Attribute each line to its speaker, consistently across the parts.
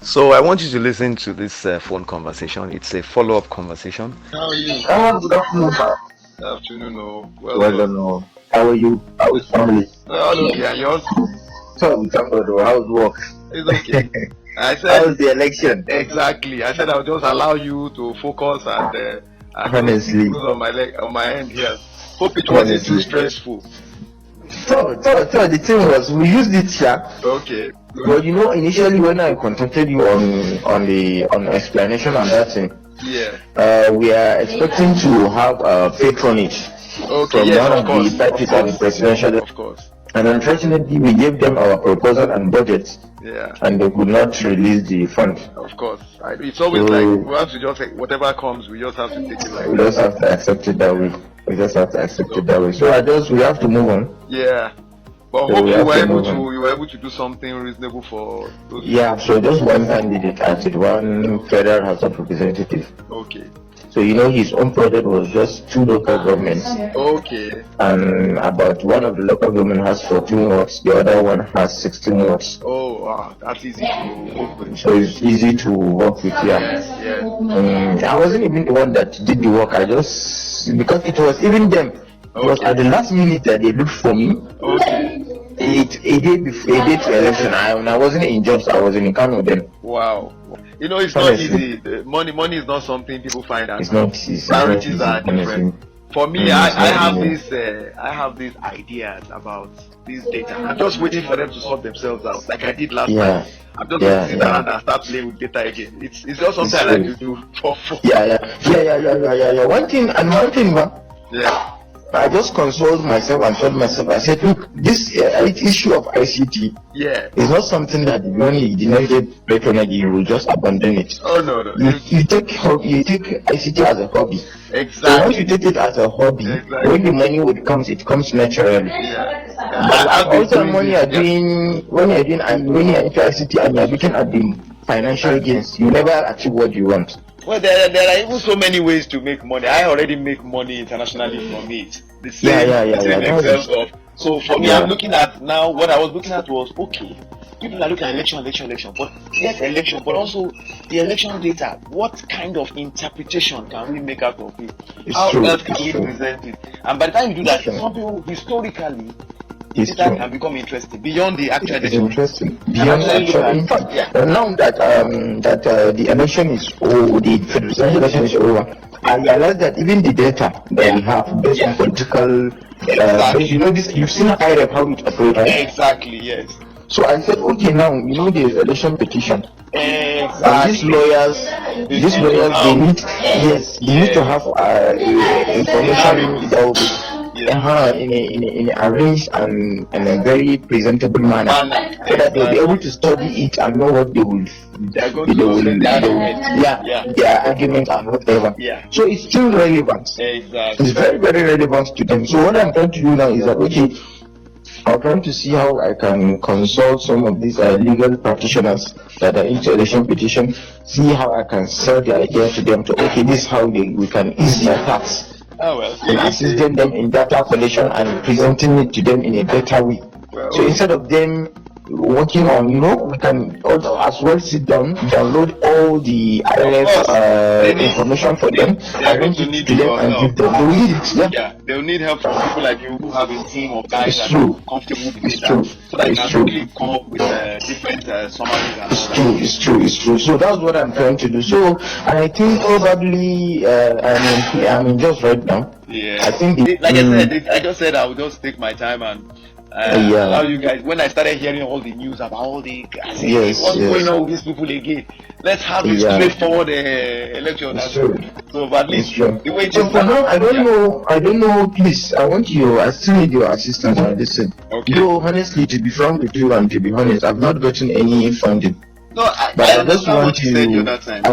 Speaker 1: So I want you to listen to this phone conversation. It's a follow-up conversation.
Speaker 2: How are you?
Speaker 3: Good afternoon, sir.
Speaker 2: Good afternoon. Oh,
Speaker 3: Well done. How are you? How is family?
Speaker 2: All okay. And yours?
Speaker 3: So, thank God. How's work?
Speaker 2: It's okay. I said
Speaker 3: How's the election?
Speaker 2: exactly. I said I'll just allow you to focus and
Speaker 3: Honestly.
Speaker 2: on my end here. Hope it wasn't too stressful.
Speaker 3: So the thing was, we used it here.
Speaker 2: Okay.
Speaker 3: But you know, initially when I contacted you on the explanation on that thing,
Speaker 2: yeah,
Speaker 3: we are expecting to have patronage from
Speaker 2: yes,
Speaker 3: one of the parties of the presidential.
Speaker 2: Of course.
Speaker 3: And unfortunately, we gave them our proposal and budget, and they could not release the fund.
Speaker 2: Of course, it's always like we have to just whatever comes, we just have to take it like.
Speaker 3: We just have to accept it that way. So we have to move on.
Speaker 2: Yeah. But
Speaker 3: So
Speaker 2: hope
Speaker 3: we
Speaker 2: you
Speaker 3: have to
Speaker 2: were
Speaker 3: move on.
Speaker 2: able to do something reasonable for those.
Speaker 3: Yeah, so just one candidate as it, one federal House of Representative.
Speaker 2: Okay.
Speaker 3: So you know his own project was just 2 local governments.
Speaker 2: Okay.
Speaker 3: And about one of the local government has 14 wards, the other one has 16 wards.
Speaker 2: Oh wow, that's easy to work with.
Speaker 3: So it's easy to work with,
Speaker 2: Yes.
Speaker 3: I wasn't even the one that did the work, because it was even them. It was at the last minute that they looked for me.
Speaker 2: Okay.
Speaker 3: A day to election, I wasn't in jobs, I was in Kano then.
Speaker 2: Wow. You know, it's not easy. Money is not something people find out.
Speaker 3: It's not easy.
Speaker 2: Priorities are different.
Speaker 3: Honestly.
Speaker 2: For me, I have these ideas about this data. I'm just waiting for them to sort themselves out, like I did last time. I'm just going to sit down and start playing with data again. It's just something I like to do for fun.
Speaker 3: Yeah. One thing,
Speaker 2: Yeah.
Speaker 3: I just consoled myself and told myself, I said, look, this issue of ICT is not something that when you did not get patronage, you will just abandon it.
Speaker 2: Oh no.
Speaker 3: You take ICT as a hobby.
Speaker 2: Exactly.
Speaker 3: So once you take it as a hobby, when the money it comes naturally.
Speaker 2: Yeah.
Speaker 3: Also, when you're into ICT and you're looking at the financial gains, you never achieve what you want.
Speaker 2: Well, there are even so many ways to make money. I already make money internationally from it. The same Excel stuff. So for me, I'm looking at now. What I was looking at was okay. People are looking at election, but yes, election, but also the election data. What kind of interpretation can we make out of it? How else can we present it? And by the time you do that, some people historically. That can become interesting beyond the actual election.
Speaker 3: Interesting. Beyond actual. In fact, now that the election is over, the federal election is over, I realized that even the data that we have based on political, you know this, you've seen IREP how it operates. Right?
Speaker 2: Exactly. Yes.
Speaker 3: So I said, okay, now you know the election petition.
Speaker 2: Exactly.
Speaker 3: These lawyers, they need to have information that will be in a arranged and in a very presentable manner, so that they'll be able to study it and know what their argument and whatever. So it's still relevant.
Speaker 2: Exactly.
Speaker 3: It's very, very relevant to them. So what I'm trying to do now is that, okay, I'm trying to see how I can consult some of these legal practitioners that are into election petition, see how I can sell the idea to them to, okay, this is how we can ease their tax. And assisting them in data collection and presenting it to them in a better way. So instead of them working on, we can also as well sit down, download all the IRF information for them, arrange it to them and give them. They will need it.
Speaker 2: They'll need help from people like you who have a team of guys that are comfortable with data, so that you can quickly come up with different summaries.
Speaker 3: It's true. So that's what I'm trying to do. So I think probably just right now. I think
Speaker 2: I just said I would just take my time and allow you guys. When I started hearing all the news about all the what's going on with these people again, let's have this straightforward election. So at least the way
Speaker 3: so for now, I don't know. Please, I still need your assistance on this thing. Though honestly, to be frank with you and to be honest, I've not gotten any funding.
Speaker 2: No, I
Speaker 3: just want to. I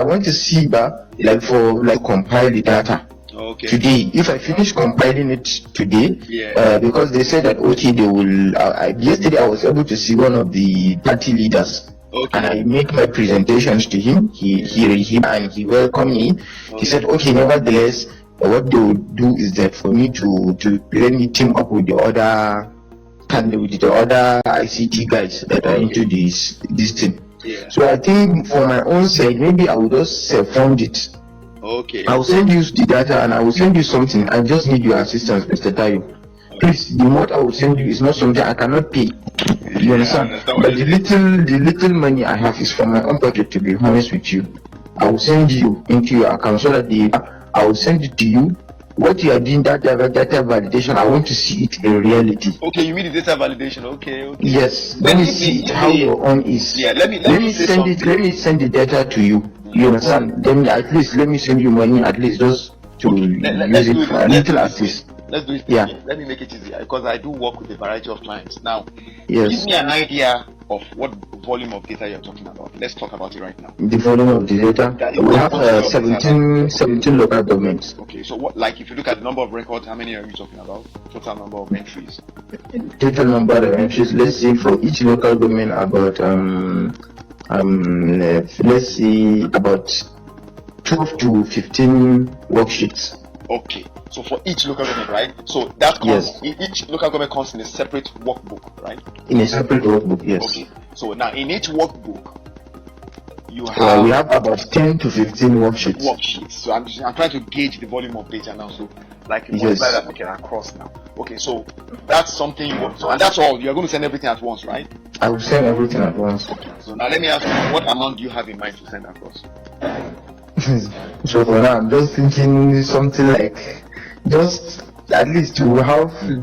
Speaker 3: want to see compile the data. Today, if I finish compiling it today, because they said that they will. Yesterday, I was able to see one of the party leaders, and I make my presentations to him. He welcomed me. He said, "Okay, nevertheless, what they will do is that for me to let me team up with the other ICT guys that are into this thing."
Speaker 2: Yeah.
Speaker 3: So I think for my own sake, maybe I will just self-fund it.
Speaker 2: Okay.
Speaker 3: I will send you the data and I will send you something. I just need your assistance, Mr. Tayo. Please, the amount I will send you is not something I cannot pay. You understand? But the little money I have is from my own pocket, to be honest with you. I will send you into your account so that I will send it to you. What you are doing, that data validation, I want to see it in reality.
Speaker 2: Okay, you mean the data validation? Okay.
Speaker 3: Yes, let me see how your own is.
Speaker 2: Yeah, let me
Speaker 3: send it. Let me send the data to you. You understand? Then at least let me send you money, at least just to use it for a little assist.
Speaker 2: Let's do it.
Speaker 3: Yeah.
Speaker 2: Let me make it easier because I do work with a variety of clients. Now,
Speaker 3: yes.
Speaker 2: Give me an idea of what volume of data you're talking about. Let's talk about it right now.
Speaker 3: The volume of the data. We have 17 local governments.
Speaker 2: Okay, so what, like, if you look at the number of records, how many are you talking about? Total number of entries.
Speaker 3: Total number of entries. Let's say for each local government about let's see about 12 to 15 worksheets.
Speaker 2: Okay, so for each local government, right? So that comes, each local government comes in a separate workbook, right?
Speaker 3: In a separate workbook, yes.
Speaker 2: Okay, so now in each workbook, you have
Speaker 3: we have about 10 to 15 worksheets.
Speaker 2: So I'm trying to gauge the volume of data now. So like that, okay, across now. Okay, so that's something. So and that's all. You're going to send everything at once, right?
Speaker 3: I will send everything at once.
Speaker 2: So now let me ask you, what amount do you have in mind to send across?
Speaker 3: So for now, I'm just thinking something like, just at least to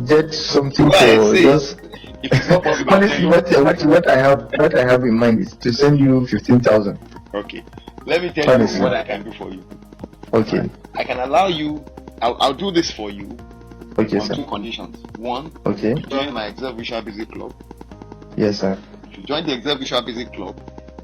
Speaker 3: get something for just.
Speaker 2: If it's not possible,
Speaker 3: honestly, what I have in mind is to send you 15,000.
Speaker 2: Okay, let me tell you what I can do for you.
Speaker 3: Okay.
Speaker 2: I can allow you. I'll do this for you.
Speaker 3: Okay,
Speaker 2: on
Speaker 3: sir.
Speaker 2: 2 conditions. One.
Speaker 3: Okay.
Speaker 2: Join my ExcelVB Basic Club.
Speaker 3: Yes, sir.
Speaker 2: If you join the ExcelVB Basic Club,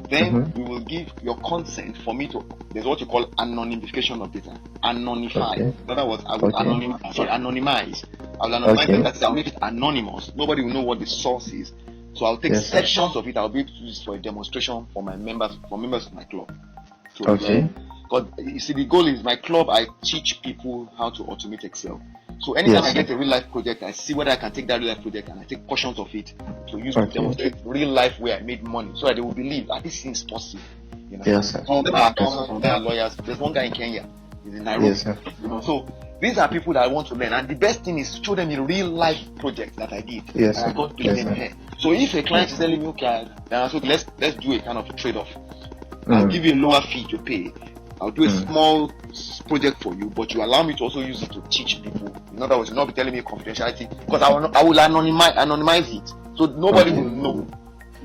Speaker 2: then you will give your consent for me to. There's what you call anonymification of data. Anonymify.
Speaker 3: Okay.
Speaker 2: In other words, I will anonymize. I will anonymize it. That's, I'll make it anonymous. Nobody will know what the source is. So I'll take sections of it. I'll be able to use this for a demonstration for my members, of my club. So, because you see, the goal is my club. I teach people how to automate Excel. So anytime I get a real life project, I see whether I can take that real life project and I take portions of it to use to demonstrate real life where I made money, so that they will believe that this thing is possible. You know?
Speaker 3: Yes, sir.
Speaker 2: Some of them are accountants, some of them are lawyers. There's one guy in Kenya. He's in Nairobi.
Speaker 3: Yes, sir.
Speaker 2: You know, so these are people that I want to learn, and the best thing is to show them a real life project that I did.
Speaker 3: Yes,
Speaker 2: and I got paid them here. So if a client is telling me, okay, so let's do a kind of trade-off. I'll give you a lower fee to pay. I'll do a small project for you, but you allow me to also use it to teach people. In other words, you'll not be telling me confidentiality, because I will anonymize it, so nobody will know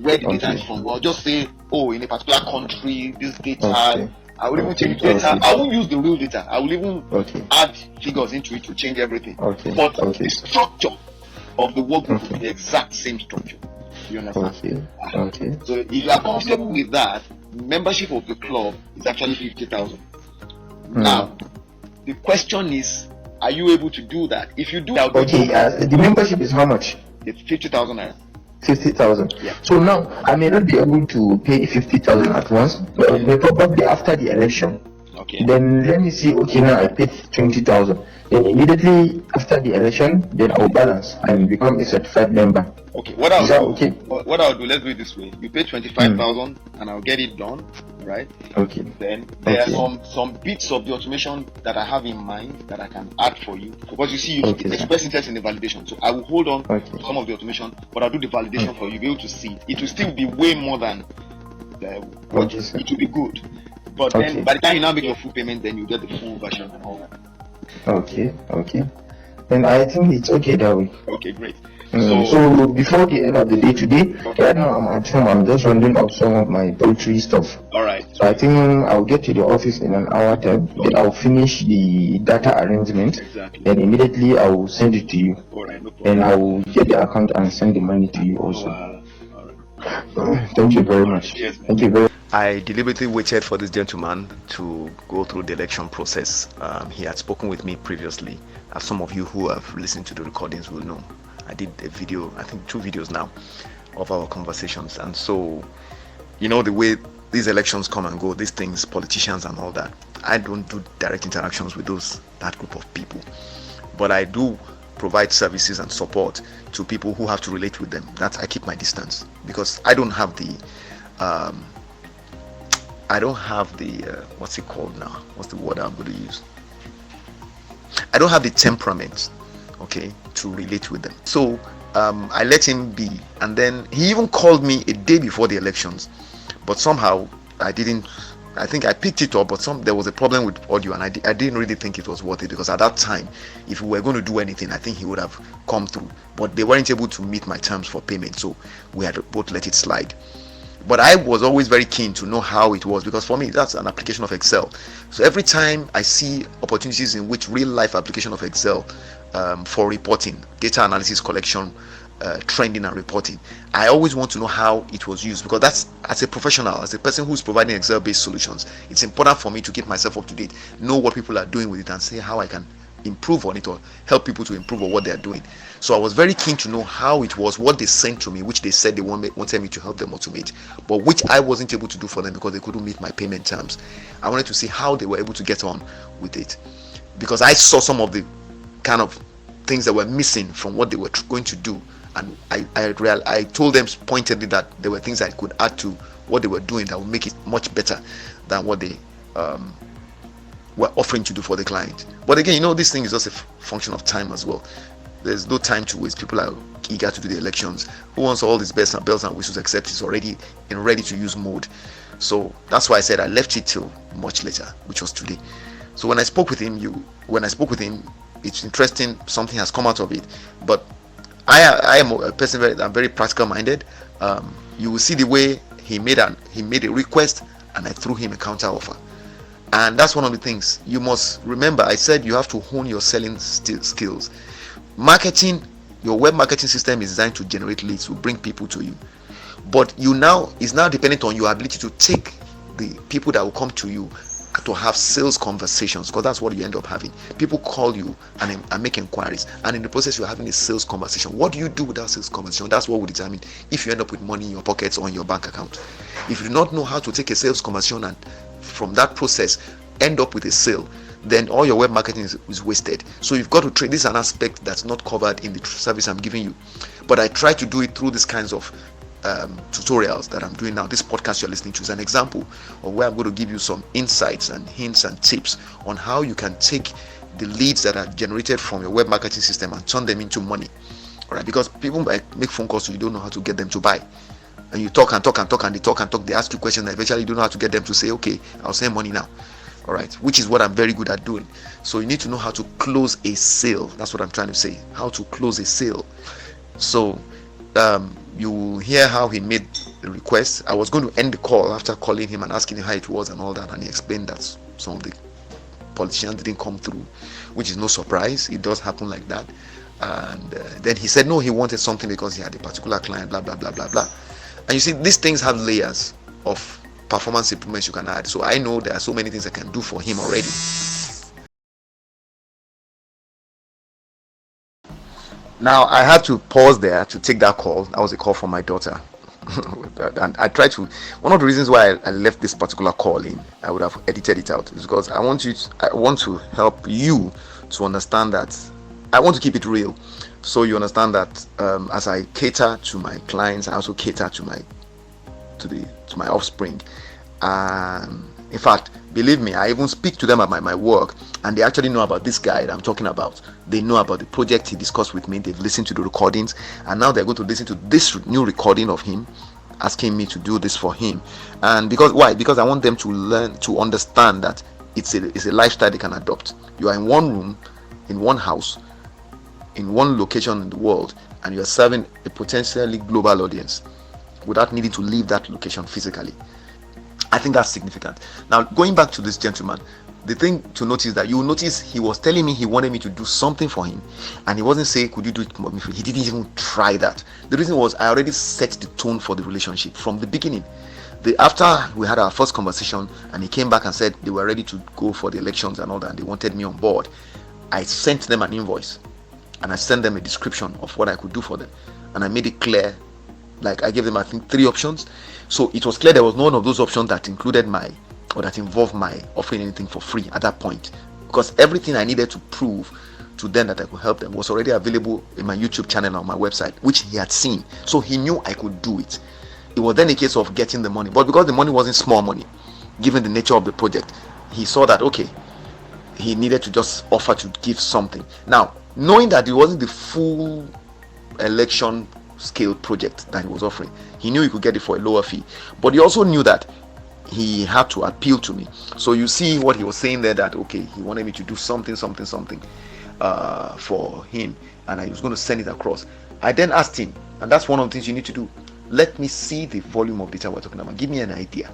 Speaker 2: where the data is from. I'll just say, oh, in a particular country, this data. I will even change data. I won't use the real data. I will even add figures into it to change everything. But the structure of the workbook will be the exact same structure. You understand? So if you are comfortable with that, membership of the club is actually 50,000. Now, the question is, are you able to do that? If you do,
Speaker 3: the membership is how much?
Speaker 2: It's 50,000 naira.
Speaker 3: 50,000.
Speaker 2: Yeah.
Speaker 3: So now I may not be able to pay 50,000 at once, but probably after the election.
Speaker 2: Okay.
Speaker 3: Then let me see. Okay, now I paid 20,000. Then immediately after the election, then I'll balance and become a certified member.
Speaker 2: Okay. What I'll do, let's do it this way. You pay 25,000, and I'll get it done, right?
Speaker 3: Okay.
Speaker 2: Then there are some bits of the automation that I have in mind that I can add for you, because you see, you express interest in the validation. So I will hold on to some of the automation, but I'll do the validation for you, be able to see it. It will still be way more than what it will be good. But then by the time you now make your full payment, then you get the full version and all that.
Speaker 3: Okay. Then I think it's okay that way.
Speaker 2: Okay, great.
Speaker 3: So before the end of the day today, right now I'm at home. I'm just rounding up some of my poultry stuff.
Speaker 2: All right.
Speaker 3: So I think I'll get to the office in an hour time. Then I'll finish the data arrangement.
Speaker 2: Exactly.
Speaker 3: Then immediately I will send it to you.
Speaker 2: All right, no problem.
Speaker 3: And I will get the account and send the money to you also.
Speaker 2: All right.
Speaker 3: Thank you very much.
Speaker 2: Yes,
Speaker 3: thank you very much.
Speaker 1: I deliberately waited for this gentleman to go through the election process. He had spoken with me previously, as some of you who have listened to the recordings will know. I did a video, I think 2 videos now, of our conversations. And so, you know, the way these elections come and go, these things, politicians and all that, I don't do direct interactions with that group of people. But I do provide services and support to people who have to relate with them. That I keep my distance, because I don't have the I don't have the what's it called now? What's the word I'm going to use? I don't have the temperament, okay, to relate with them. So I let him be, and then he even called me a day before the elections, but somehow I didn't. I think I picked it up, but there was a problem with audio, and I didn't really think it was worth it, because at that time, if we were going to do anything, I think he would have come through. But they weren't able to meet my terms for payment, so we had both let it slide. But I was always very keen to know how it was, because for me that's an application of Excel. So every time I see opportunities in which real life application of Excel for reporting, data analysis, collection, trending and reporting, I always want to know how it was used, because that's, as a professional, as a person who's providing Excel based solutions, it's important for me to keep myself up to date, know what people are doing with it, and say how I can improve on it or help people to improve on what they are doing. So I was very keen to know how it was, what they sent to me, which they said they wanted me to help them automate, but which I wasn't able to do for them because they couldn't meet my payment terms. I wanted to see how they were able to get on with it, because I saw some of the kind of things that were missing from what they were going to do, and I told them pointedly that there were things I could add to what they were doing that would make it much better than what they were offering to do for the client. But again, this thing is just a function of time as well. There's no time to waste. People are eager to do the elections. Who wants all these bells and whistles, except it's already in ready to use mode? So that's why I said I left it till much later, which was today. So when I spoke with him, it's interesting, something has come out of it. But I am a person I'm very practical minded. You will see the way he made a request, and I threw him a counter offer. And that's one of the things you must remember. I said you have to hone your selling skills. Marketing, your web marketing system is designed to generate leads, to bring people to you. But it's now dependent on your ability to take the people that will come to you to have sales conversations, because that's what you end up having. People call you and make inquiries, and in the process you're having a sales conversation. What do you do with that sales conversation? That's what will determine if you end up with money in your pockets or in your bank account. If you do not know how to take a sales conversation and from that process end up with a sale, then all your web marketing is wasted. So you've got to trade. This is an aspect that's not covered in the service I'm giving you, but I try to do it through these kinds of tutorials that I'm doing now. This podcast you're listening to is an example of where I'm going to give you some insights and hints and tips on how you can take the leads that are generated from your web marketing system and turn them into money. All right, because people make phone calls, so you don't know how to get them to buy, and you talk and talk and talk and they talk and talk. They ask you questions, and eventually you don't know how to get them to say, okay, I'll send money now. All right, which is what I'm very good at doing. So you need to know how to close a sale. That's what I'm trying to say, how to close a sale. So you will hear how he made the request. I was going to end the call after calling him and asking him how it was and all that, and he explained that some of the politicians didn't come through, which is no surprise. It does happen like that. And then he said no, he wanted something because he had a particular client, blah blah blah blah blah. And you see, these things have layers of performance improvements you can add. So I know there are so many things I can do for him already. Now I had to pause there to take that call. That was a call from my daughter. And I tried to, one of the reasons why I left this particular call in, I would have edited it out, is because I want to help you to understand that I want to keep it real. So you understand that as I cater to my clients, I also cater to my offspring. In fact, believe me, I even speak to them about my work, and they actually know about this guy that I'm talking about. They know about the project he discussed with me. They've listened to the recordings, and now they're going to listen to this new recording of him asking me to do this for him. And because I want them to learn, to understand that it's a lifestyle they can adopt. You are in one room, in one house, in one location in the world, and you are serving a potentially global audience without needing to leave that location physically. I think that's significant. Now, going back to this gentleman, the thing to notice is that you will notice he was telling me he wanted me to do something for him, and he wasn't saying, could you do it for me? He didn't even try that. The reason was I already set the tone for the relationship from the beginning. After we had our first conversation and he came back and said they were ready to go for the elections and all that, and they wanted me on board, I sent them an invoice and I sent them a description of what I could do for them, and I made it clear. Like, I gave them, I think, 3 options. So it was clear there was none of those options that involved my offering anything for free at that point, because everything I needed to prove to them that I could help them was already available in my YouTube channel on my website, which he had seen. So he knew I could do it. It was then a case of getting the money, but because the money wasn't small money, given the nature of the project, he saw that okay, he needed to just offer to give something. Now, knowing that it wasn't the full election scale project that he was offering, he knew he could get it for a lower fee, but he also knew that he had to appeal to me. So you see what he was saying there, that okay, he wanted me to do something for him, and I was going to send it across. I then asked him, and that's one of the things you need to do, let me see the volume of data we're talking about, give me an idea.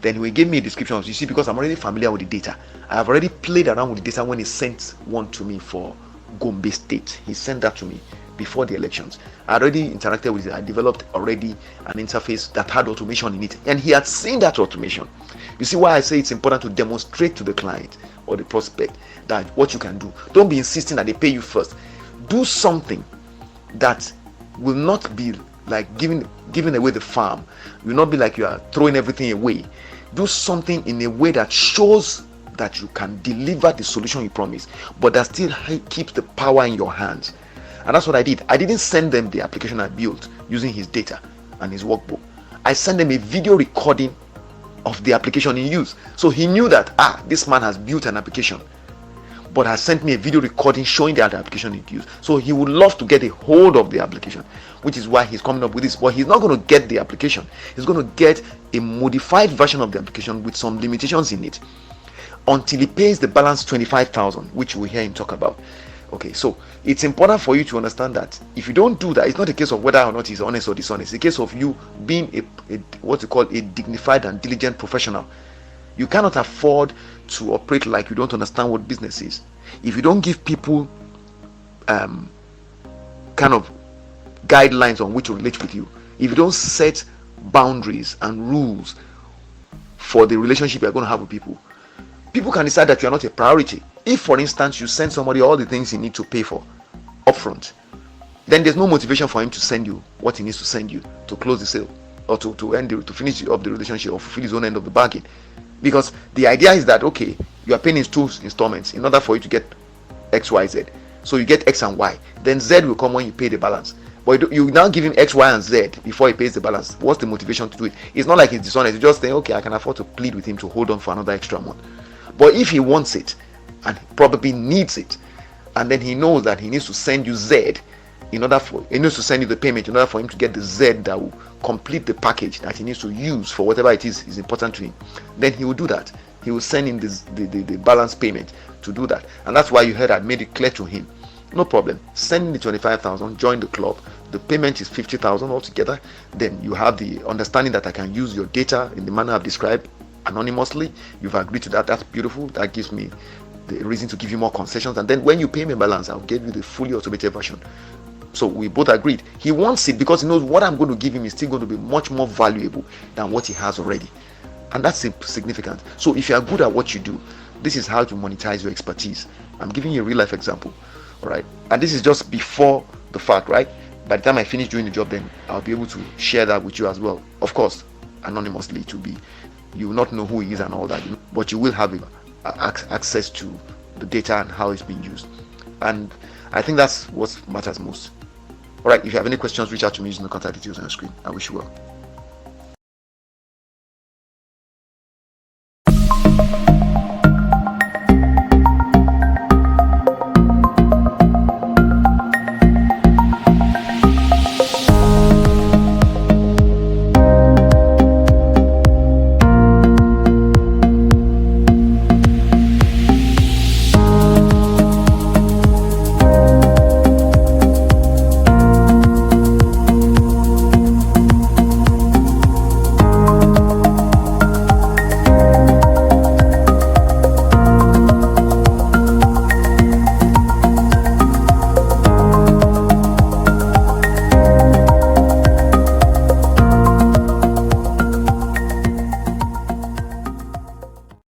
Speaker 1: Then he gave me a description of, you see, because I'm already familiar with the data, I have already played around with the data. When he sent one to me for Gombe State, he sent that to me before the elections. I already interacted with it. I developed already an interface that had automation in it, and he had seen that automation. You see why I say it's important to demonstrate to the client or the prospect that what you can do. Don't be insisting that they pay you first. Do something that will not be like giving away the farm. It will not be like you are throwing everything away. Do something in a way that shows that you can deliver the solution you promise, but that still keeps the power in your hands. And that's what I did. I didn't send them the application I built using his data and his workbook. I sent them a video recording of the application in use. So he knew that this man has built an application, but has sent me a video recording showing the other application in use. So he would love to get a hold of the application, which is why he's coming up with this. But he's not going to get the application. He's going to get a modified version of the application with some limitations in it, until he pays the balance 25,000, which we hear him talk about. Okay, so it's important for you to understand that if you don't do that, it's not a case of whether or not he's honest or dishonest. It's a case of you being what you call a dignified and diligent professional. You cannot afford to operate like you don't understand what business is. If you don't give people kind of guidelines on which to relate with you, if you don't set boundaries and rules for the relationship you're going to have with people, people can decide that you are not a priority. If, for instance, you send somebody all the things he needs to pay for upfront, then there's no motivation for him to send you what he needs to send you to close the sale, or to finish up the relationship, or fulfill his own end of the bargain. Because the idea is that okay, you are paying in 2 installments in order for you to get X, Y, Z. So you get X and Y, then Z will come when you pay the balance. But you now give him X, Y, and Z before he pays the balance. What's the motivation to do it? It's not like he's dishonest. You just think, okay, I can afford to plead with him to hold on for another extra month. But if he wants it, and probably needs it, and then he knows that he needs to send you Z he needs to send you the payment in order for him to get the Z that will complete the package that he needs to use for whatever it is important to him, then he will do that. He will send in the balance payment to do that. And that's why you heard I made it clear to him, no problem, send me 25,000, join the club, the payment is 50,000 altogether. Then you have the understanding that I can use your data in the manner I've described anonymously. You've agreed to that. That's beautiful. That gives me the reason to give you more concessions, and then when you pay me balance, I'll give you the fully automated version. So we both agreed. He wants it because he knows what I'm going to give him is still going to be much more valuable than what he has already, and that's significant. So if you are good at what you do, this is how to monetize your expertise. I'm giving you a real life example, all right? And this is just before the fact, right? By the time I finish doing the job, then I'll be able to share that with you as well, of course anonymously. You will not know who he is and all that, but you will have access to the data and how it's being used. And I think that's what matters most. All right, if you have any questions, reach out to me using the contact details on your screen. I wish you well.